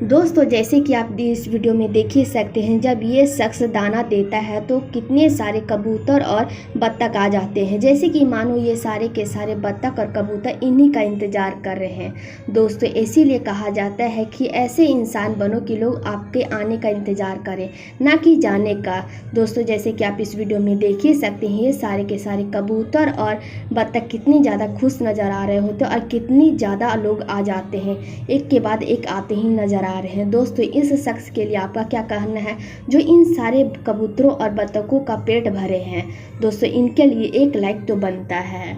दोस्तों जैसे कि आप इस वीडियो में देख ही सकते हैं, जब ये शख्स दाना देता है तो कितने सारे कबूतर और बत्तख आ जाते हैं। जैसे कि मानो ये सारे के सारे बत्तख और कबूतर इन्हीं का इंतज़ार कर रहे हैं। दोस्तों इसीलिए कहा जाता है कि ऐसे इंसान बनो कि लोग आपके आने का इंतज़ार करें, ना कि जाने का। दोस्तों जैसे कि आप इस वीडियो में देख ही सकते हैं, ये सारे के सारे कबूतर और बत्तख कितनी ज़्यादा खुश नज़र आ रहे होते हैं और कितनी ज़्यादा लोग आ जाते हैं, एक के बाद एक आते ही नज़र आ रहे हैं। दोस्तों इस शख्स के लिए आपका क्या कहना है जो इन सारे कबूतरों और बत्तखों का पेट भरे हैं? दोस्तों इनके लिए एक लाइक तो बनता है।